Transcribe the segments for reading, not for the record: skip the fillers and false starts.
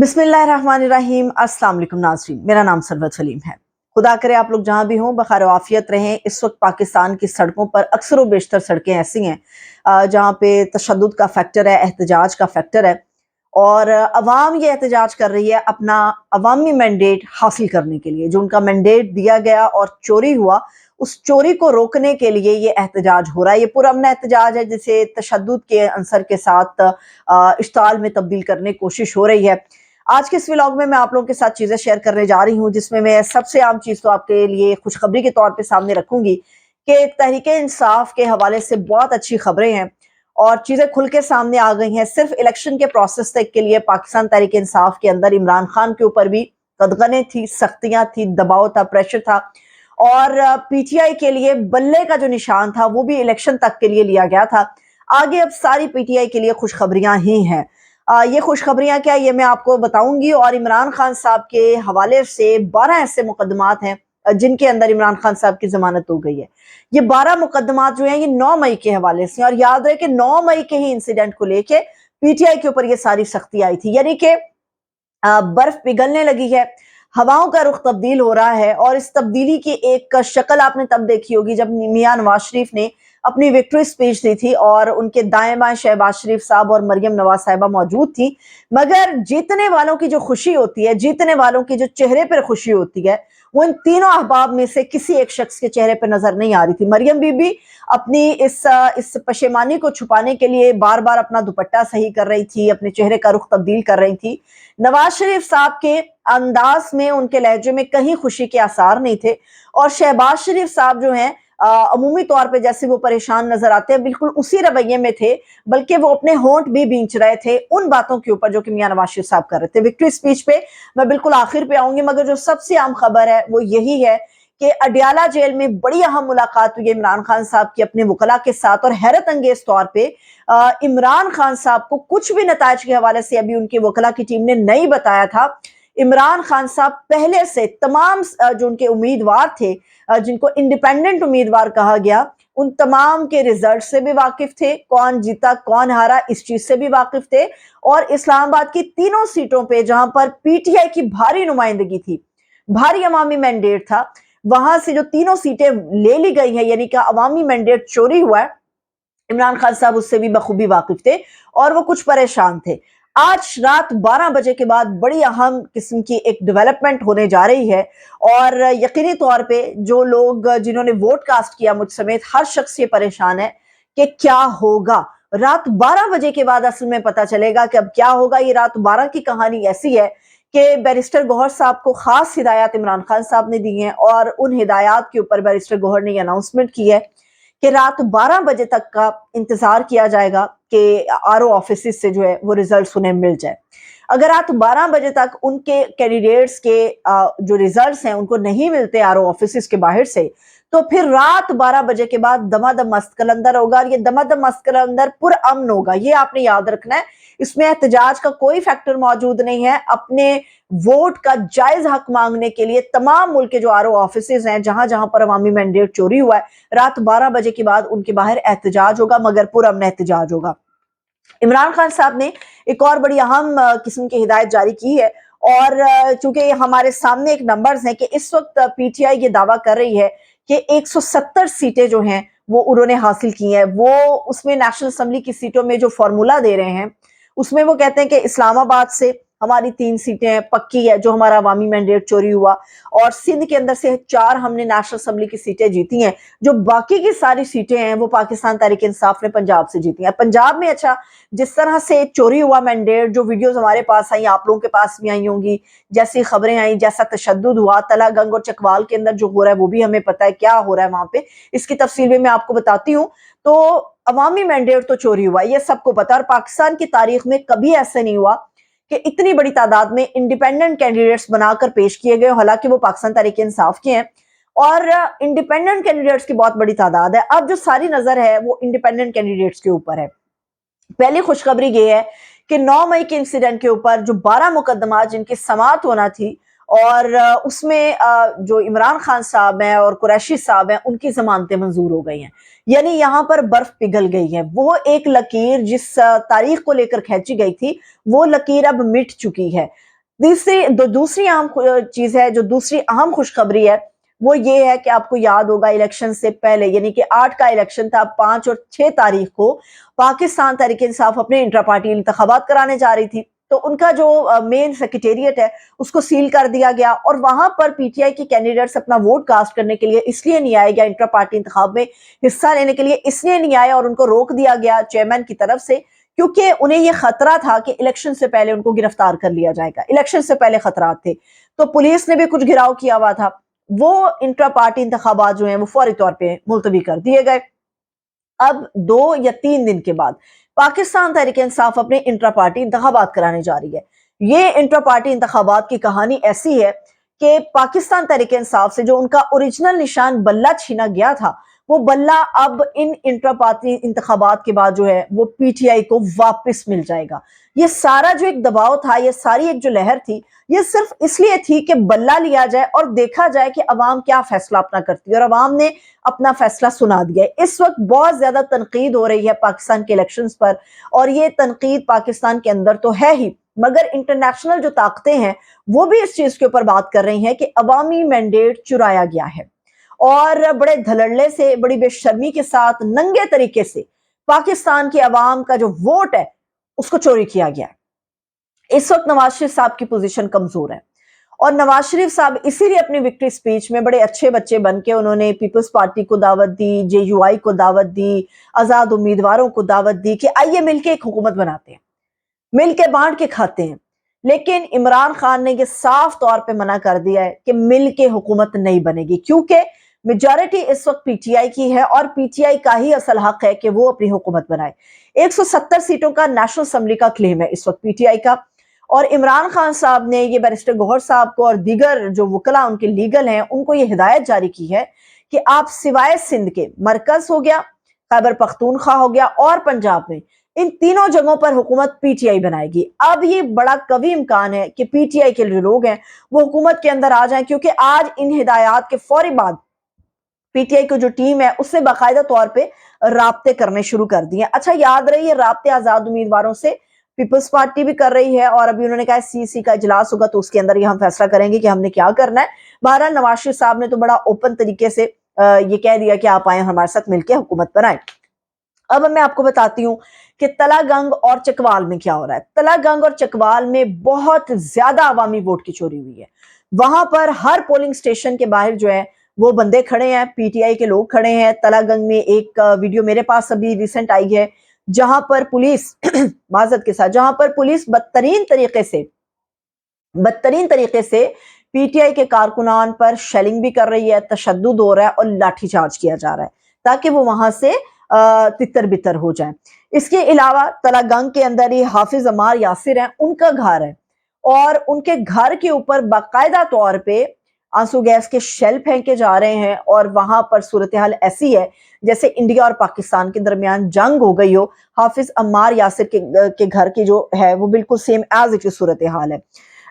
बिस्मिल्लाहिर्रहमानिर्रहीम। अस्सलाम वालेकुम नाज़रीन, मेरा नाम सरवत सलीम है। खुदा करे आप लोग जहाँ भी हों बखैर आफियत रहें। इस वक्त पाकिस्तान की सड़कों पर अक्सर व बेशतर सड़कें ऐसी हैं जहाँ पे तशद्दुद का फैक्टर है, एहतजाज का फैक्टर है और अवाम ये एहतजाज कर रही है अपना अवामी मैंडेट हासिल करने के लिए। जो उनका मैंडेट दिया गया और चोरी हुआ, उस चोरी को रोकने के लिए ये एहतजाज हो रहा है। ये पुरअमन एहतजाज है जिसे तशद्दुद के अंसर के साथ इश्ताल में तब्दील करने की कोशिश हो रही है। आज के इस व्लॉग में मैं आप लोगों के साथ चीज़ें शेयर करने जा रही हूँ, जिसमें मैं सबसे आम चीज़ तो आपके लिए खुशखबरी के तौर पे सामने रखूंगी कि तहरीके इंसाफ के हवाले से बहुत अच्छी खबरें हैं और चीज़ें खुल के सामने आ गई हैं। सिर्फ इलेक्शन के प्रोसेस तक के लिए पाकिस्तान तहरीके इंसाफ के अंदर इमरान खान के ऊपर भी कदगने थी, सख्तियाँ थी, दबाव था, प्रेशर था और पीटीआई के लिए बल्ले का जो निशान था वो भी इलेक्शन तक के लिए लिया गया था। आगे अब सारी पीटीआई के लिए खुशखबरियां ही हैं। ये खुशखबरियां क्या ये मैं आपको बताऊंगी। और इमरान खान साहब के हवाले से 12 ऐसे मुकदमात हैं जिनके अंदर इमरान खान साहब की जमानत हो गई है। ये 12 मुकदमात जो हैं ये 9 मई के हवाले से, और याद रहे कि 9 मई के ही इंसिडेंट को लेके पीटीआई के ऊपर ये सारी सख्ती आई थी। यानी कि बर्फ पिघलने लगी है, हवाओं का रुख तब्दील हो रहा है और इस तब्दीली की एक शक्ल आपने तब देखी होगी जब मियां नवाज शरीफ ने अपनी विक्ट्री स्पीच दी थी और उनके दाएं बाएं शहबाज शरीफ साहब और मरियम नवाज साहिबा मौजूद थी। मगर जीतने वालों की जो खुशी होती है, जीतने वालों की जो चेहरे पर खुशी होती है, वो इन तीनों अहबाब में से किसी एक शख्स के चेहरे पर नजर नहीं आ रही थी। मरियम बीबी अपनी इस पशेमानी को छुपाने के लिए बार बार अपना दुपट्टा सही कर रही थी, अपने चेहरे का रुख तब्दील कर रही थी। नवाज शरीफ साहब के अंदाज में, उनके लहजे में कहीं खुशी के आसार नहीं थे और शहबाज शरीफ साहब जो हैं अमूमी तौर पे जैसे वो परेशान नजर आते हैं बिल्कुल उसी रवैये में थे, बल्कि वो अपने होंठ भी भींच रहे थे उन बातों के ऊपर जो कि मियां नवाज शरीफ साहब कर रहे थे। विक्ट्री स्पीच पे मैं बिल्कुल आखिर पे आऊंगी, मगर जो सबसे आम खबर है वो यही है कि अडियाला जेल में बड़ी अहम मुलाकात हुई है इमरान खान साहब की अपने वकला के साथ। और हैरत अंगेज तौर पे इमरान खान साहब को कुछ भी नताज के हवाले से अभी उनके वकला की टीम ने नहीं बताया था। इमरान खान साहब पहले से तमाम जो उनके उम्मीदवार थे, जिनको इंडिपेंडेंट उम्मीदवार कहा गया, उन तमाम के रिजल्ट से भी वाकिफ थे। कौन जीता कौन हारा इस चीज से भी वाकिफ थे। और इस्लामाबाद की तीनों सीटों पे जहां पर पीटीआई की भारी नुमाइंदगी थी, भारी अवामी मैंडेट था, वहां से जो तीनों सीटें ले ली गई हैं, यानी कि अवामी मैंडेट चोरी हुआ है, इमरान खान साहब उससे भी बखूबी वाकिफ थे और वो कुछ परेशान थे। आज रात 12 बजे के बाद बड़ी अहम किस्म की एक डेवलपमेंट होने जा रही है और यकीनी तौर पे जो लोग जिन्होंने वोट कास्ट किया, मुझ समेत हर शख्स ये परेशान है कि क्या होगा। रात 12 बजे के बाद असल में पता चलेगा कि अब क्या होगा। ये रात 12 की कहानी ऐसी है कि बैरिस्टर गौहर साहब को खास हिदायत इमरान खान साहब ने दी हैं और उन हिदायत के ऊपर बैरिस्टर गौहर ने अनाउंसमेंट की है कि रात 12 बजे तक का इंतजार किया जाएगा कि आरओ ऑफिस से जो है वो रिजल्ट्स उन्हें मिल जाए। अगर रात 12 बजे तक उनके कैंडिडेट्स के जो रिजल्ट्स हैं उनको नहीं मिलते आरओ ऑफिस के बाहर से, तो फिर रात 12 बजे के बाद दमादम मस्त कलंदर होगा और ये दमादम मस्त कलंदर पुरअमन होगा। ये आपने याद रखना है, इसमें एहतजाज का कोई फैक्टर मौजूद नहीं है। अपने वोट का जायज हक मांगने के लिए तमाम मुल्क के जो आरओ ऑफिस हैं, जहां जहां पर अवामी मैंडेट चोरी हुआ है, रात 12 बजे के बाद उनके बाहर एहतजाज होगा, मगर पुरअमन एहतजाज होगा। इमरान खान साहब ने एक और बड़ी अहम किस्म की हिदायत जारी की है और चूंकि हमारे सामने एक नंबर्स हैं कि इस वक्त पीटीआई ये दावा कर रही है कि 170 सीटें जो हैं वो उन्होंने हासिल की हैं। वो उसमें नेशनल असेंबली की सीटों में जो फॉर्मूला दे रहे हैं उसमें वो कहते हैं कि इस्लामाबाद से हमारी 3 सीटें पक्की है जो हमारा अवामी मैंडेट चोरी हुआ, और सिंध के अंदर से 4 हमने नेशनल असेंबली की सीटें जीती हैं। जो बाकी की सारी सीटें हैं वो पाकिस्तान तहरीक इंसाफ ने पंजाब से जीती हैं। पंजाब में अच्छा जिस तरह से चोरी हुआ मैंडेट, जो वीडियोस हमारे पास आई, आप लोगों के पास भी आई होंगी, जैसी खबरें आई, जैसा तशद्दुद हुआ तलागंग और चकवाल के अंदर जो हो रहा है वो भी हमें पता है क्या हो रहा है वहां पे। इसकी तफसील भी मैं आपको बताती हूँ। तो अवामी मैंडेट तो चोरी हुआ, ये सबको पता है और पाकिस्तान की तारीख में कभी ऐसा नहीं हुआ कि इतनी बड़ी तादाद में इंडिपेंडेंट कैंडिडेट्स बनाकर पेश किए गए, हालांकि वो पाकिस्तान तहरीक इंसाफ के हैं और इंडिपेंडेंट कैंडिडेट्स की बहुत बड़ी तादाद है। अब जो सारी नजर है वो इंडिपेंडेंट कैंडिडेट्स के ऊपर है। पहली खुशखबरी ये है कि 9 मई के इंसिडेंट के ऊपर जो 12 मुकदमा जिनकी समाअत होना थी और उसमें जो इमरान खान साहब हैं और कुरैशी साहब हैं उनकी जमानतें मंजूर हो गई हैं। यानी यहाँ पर बर्फ पिघल गई है। वो एक लकीर जिस तारीख को लेकर खींची गई थी वो लकीर अब मिट चुकी है। दूसरी अहम चीज है, जो दूसरी अहम खुशखबरी है, वो ये है कि आपको याद होगा इलेक्शन से पहले, यानी कि 8 का इलेक्शन था, 5 और 6 तारीख को पाकिस्तान तहरीक इंसाफ अपने इंट्रा पार्टी इंतखाबात कराने जा रही थी। तो उनका जो मेन सेक्रेटेरिएट है उसको सील कर दिया गया और वहां पर पीटीआई के कैंडिडेट्स अपना वोट कास्ट करने के लिए इसलिए नहीं आए, या इंट्रा पार्टी इंतखाब में हिस्सा लेने के लिए इसलिए नहीं आए और उनको रोक दिया गया चेयरमैन की तरफ से, क्योंकि उन्हें यह खतरा था कि इलेक्शन से पहले उनको गिरफ्तार कर लिया जाएगा। इलेक्शन से पहले खतरात थे, तो पुलिस ने भी कुछ घिराव किया हुआ था। वो इंट्रा पार्टी इंतखाबात जो हैं वो फौरी तौर पे मुलतवी कर दिए गए। अब 2 या 3 दिन के बाद पाकिस्तान तहरीक इंसाफ अपने इंट्रा पार्टी इंतखाबात कराने जा रही है। ये इंट्रा पार्टी इंतखाबात की कहानी ऐसी है कि पाकिस्तान तहरीक इंसाफ से जो उनका ओरिजिनल निशान बल्ला छीना गया था, वो बल्ला अब इन इंट्रा पार्टी इंतखाबात के बाद जो है वो पीटीआई को वापस मिल जाएगा। ये सारा जो एक दबाव था, ये सारी एक जो लहर थी, ये सिर्फ इसलिए थी कि बल्ला लिया जाए और देखा जाए कि अवाम क्या फैसला अपना करती है, और अवाम ने अपना फैसला सुना दिया है। इस वक्त बहुत ज्यादा तनकीद हो रही है पाकिस्तान के इलेक्शंस पर, और ये तनकीद पाकिस्तान के अंदर तो है ही, मगर इंटरनेशनल जो ताकतें हैं वो भी इस चीज के ऊपर बात कर रही हैं कि अवामी मैंडेट चुराया गया है और बड़े धड़ल्ले से, बड़ी बेशर्मी के साथ, नंगे तरीके से पाकिस्तान की अवाम का जो वोट है उसको चोरी किया गया है। इस वक्त नवाज शरीफ साहब की पोजीशन कमजोर है और नवाज शरीफ साहब इसीलिए अपनी विक्ट्री स्पीच में बड़े अच्छे बच्चे बन के उन्होंने पीपल्स पार्टी को दावत दी, जेयूआई को दावत दी, आजाद उम्मीदवारों को दावत दी कि आइए मिलके एक हुकूमत बनाते हैं, मिलके बांट के खाते हैं। लेकिन इमरान खान ने यह साफ तौर पे मना कर दिया है कि मिलके हुकूमत नहीं बनेगी, क्योंकि मेजॉरिटी इस वक्त पीटीआई की है और पीटीआई का ही असल हक है कि वो अपनी हुकूमत बनाए। 170 सीटों का नेशनल असेंबली का क्लेम है इस वक्त पीटीआई का, और इमरान खान साहब ने ये बैरिस्टर गौहर साहब को और दीगर जो वकला उनके लीगल हैं उनको ये हिदायत जारी की है कि आप सिवाय सिंध के, मरकज हो गया, खैबर पख्तूनख्वा हो गया और पंजाब में, इन तीनों जगहों पर हुकूमत पीटीआई बनाएगी। अब ये बड़ा कवी इम्कान है कि पीटीआई के जो लोग हैं वो हुकूमत के अंदर आ जाएं, क्योंकि आज इन हिदायत के फौरी बाद पीटीआई की जो टीम है उससे बाकायदा तौर पे राब्ते करने शुरू कर दिए। अच्छा, याद रही, ये राब्ते आजाद उम्मीदवारों से पीपल्स पार्टी भी कर रही है, और अभी उन्होंने कहा सीसी का इजलास होगा तो उसके अंदर ये हम फैसला करेंगे कि हमने क्या करना है। बहरहाल नवाज शरीफ साहब ने तो बड़ा ओपन तरीके से ये कह दिया कि आप आए हमारे साथ मिलकर हुकूमत बनाए। अब मैं आपको बताती हूँ कि तलागंग और चकवाल में क्या हो रहा है। तलागंग और चकवाल में बहुत ज्यादा अवामी वोट की चोरी हुई है। वहां पर हर पोलिंग स्टेशन के बाहर जो है वो बंदे खड़े हैं, पीटीआई के लोग खड़े हैं। तलागंग में एक वीडियो मेरे पास अभी रिसेंट आई है जहां पर पुलिस माजरत के साथ, जहां पर पुलिस बदतरीन तरीके से पीटीआई के कारकुनान पर शेलिंग भी कर रही है, तशद्दुद हो रहा है और लाठीचार्ज किया जा रहा है ताकि वो वहां से तितर बितर हो जाए। इसके अलावा तलागंग के अंदर ही हाफिज अमार यासिर हैं, उनका घर है और उनके घर के ऊपर बाकायदा तौर पे आंसू गैस के शेल फेंके जा रहे हैं, और वहां पर सूरत हाल ऐसी है जैसे इंडिया और पाकिस्तान के दरमियान जंग हो गई हो। हाफिज अम्मार यासिर के घर की जो है वो बिल्कुल सेम एज इट इज सूरत हाल है।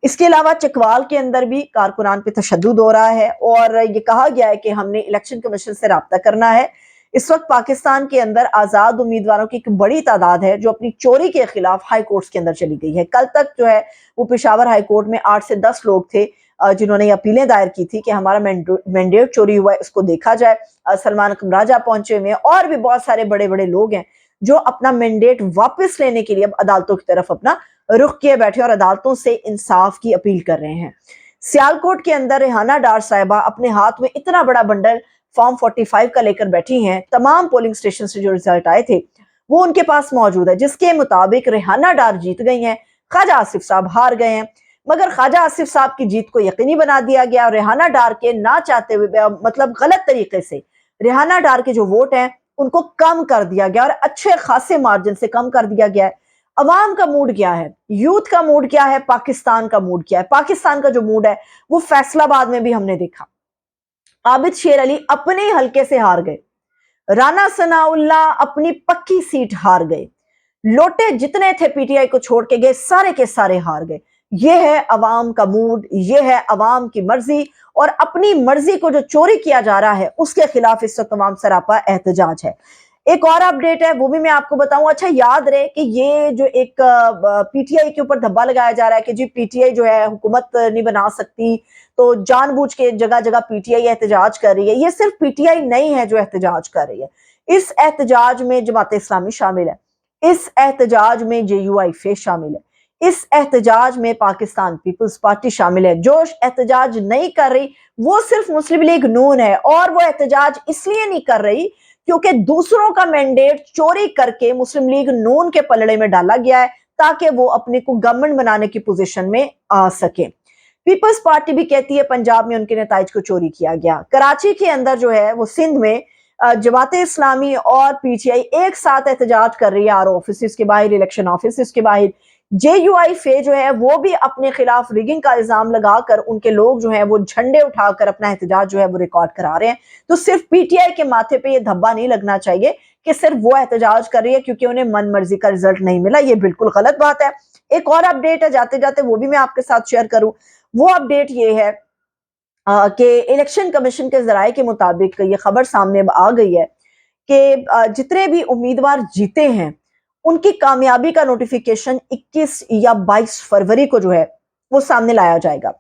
इसके अलावा चकवाल के अंदर भी कारकुनान पे तशद्दुद हो रहा है और ये कहा गया है कि हमने इलेक्शन कमीशन से राब्ता करना है। इस वक्त पाकिस्तान के अंदर आजाद उम्मीदवारों की एक बड़ी तादाद है जो अपनी चोरी के खिलाफ हाई कोर्ट्स के अंदर चली गई है। कल तक जो है वो पेशावर हाई कोर्ट में 8 से 10 लोग थे जिन्होंने अपीलें दायर की थी कि हमारा मैंडेट चोरी हुआ है, इसको देखा जाए। सलमान राजा पहुंचे हुए हैं और भी बहुत सारे बड़े बड़े लोग हैं जो अपना मैंडेट वापस लेने के लिए अब अदालतों की तरफ अपना रुख किए बैठे और अदालतों से इंसाफ की अपील कर रहे हैं। सियालकोट के अंदर रेहाना डार साहिबा अपने हाथ में इतना बड़ा बंडल फॉर्म 45 का लेकर बैठी हैं। तमाम पोलिंग स्टेशन से जो रिजल्ट आए थे वो उनके पास मौजूद है, जिसके मुताबिक रेहाना डार जीत गई हैं, ख्वाजा आसिफ साहब हार गए हैं। मगर ख्वाजा आसिफ साहब की जीत को यकीनी बना दिया गया और रेहाना डार के ना चाहते हुए, मतलब गलत तरीके से रेहाना डार के जो वोट हैं उनको कम कर दिया गया और अच्छे खासे मार्जिन से कम कर दिया गया है। अवाम का मूड क्या है, यूथ का मूड क्या है, पाकिस्तान का मूड क्या है? पाकिस्तान का जो मूड है वो फैसलाबाद में भी हमने देखा। आबिद शेर अली अपने हलके से हार गए, राना सनाउल्ला अपनी पक्की सीट हार गए, लोटे जितने थे पीटीआई को छोड़ के गए सारे के सारे हार गए। ये है अवाम का मूड, ये है अवाम की मर्जी, और अपनी मर्जी को जो चोरी किया जा रहा है उसके खिलाफ इस वक्त तमाम सरापा एहतजाज है। एक और अपडेट है, वो भी मैं आपको बताऊं। अच्छा, याद रहे कि ये जो एक पीटीआई के ऊपर धब्बा लगाया जा रहा है कि जी पीटीआई जो है हुकूमत नहीं बना सकती, तो जानबूझ के जगह जगह पीटीआई एहतजाज कर रही है। ये सिर्फ पीटीआई नहीं है जो एहतजाज कर रही है, इस एहतजाज में जमात इस्लामी शामिल है, इस एहतजाज में JUIF शामिल है, इस एहतजाज में पाकिस्तान पीपल्स पार्टी शामिल है। जो एहतजाज नहीं कर रही वो सिर्फ मुस्लिम लीग नून है, और वो एहतजाज इसलिए नहीं कर रही क्योंकि दूसरों का मैंडेट चोरी करके मुस्लिम लीग नून के पलड़े में डाला गया है ताकि वो अपने को गवर्नमेंट बनाने की पोजीशन में आ सके। पीपल्स पार्टी भी कहती है पंजाब में उनके नताइज को चोरी किया गया। कराची के अंदर जो है वो सिंध में जमात इस्लामी और पीटीआई एक साथ एहतजाज कर रही है आरओ ऑफिस के बाहर, इलेक्शन ऑफिस के बाहर। JUIF जो है वो भी अपने खिलाफ रिगिंग का इल्जाम लगाकर उनके लोग जो है वो झंडे उठाकर अपना एहतजाज जो है वो रिकॉर्ड करा रहे हैं। तो सिर्फ पीटीआई के माथे पे ये धब्बा नहीं लगना चाहिए कि सिर्फ वो एहतजाज कर रही है क्योंकि उन्हें मन मर्जी का रिजल्ट नहीं मिला, ये बिल्कुल गलत बात है। एक और अपडेट है जाते जाते, वो भी मैं आपके साथ शेयर करूं। वो अपडेट ये है कि इलेक्शन कमीशन के जराये के मुताबिक ये खबर सामने आ गई है कि जितने भी उम्मीदवार जीते हैं उनकी कामयाबी का नोटिफिकेशन 21 या 22 फरवरी को जो है वो सामने लाया जाएगा।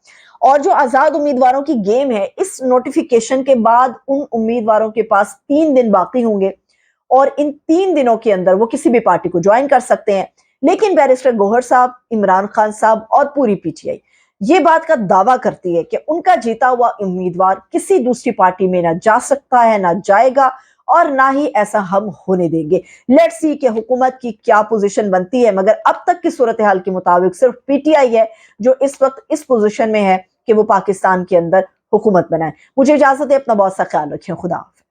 और जो आजाद उम्मीदवारों की गेम है, इस नोटिफिकेशन के बाद उन उम्मीदवारों के पास 3 दिन बाकी होंगे और इन 3 दिनों के अंदर वो किसी भी पार्टी को ज्वाइन कर सकते हैं। लेकिन बैरिस्टर गौहर साहब, इमरान खान साहब और पूरी पीटीआई ये बात का दावा करती है कि उनका जीता हुआ उम्मीदवार किसी दूसरी पार्टी में ना जा सकता है, ना जाएगा, और ना ही ऐसा हम होने देंगे। लेट्स सी कि हुकूमत की क्या पोजीशन बनती है, मगर अब तक की सूरत हाल के मुताबिक सिर्फ पीटीआई है जो इस वक्त इस पोजीशन में है कि वो पाकिस्तान के अंदर हुकूमत बनाए। मुझे इजाजत है, अपना बहुत सा ख्याल रखें। खुदा।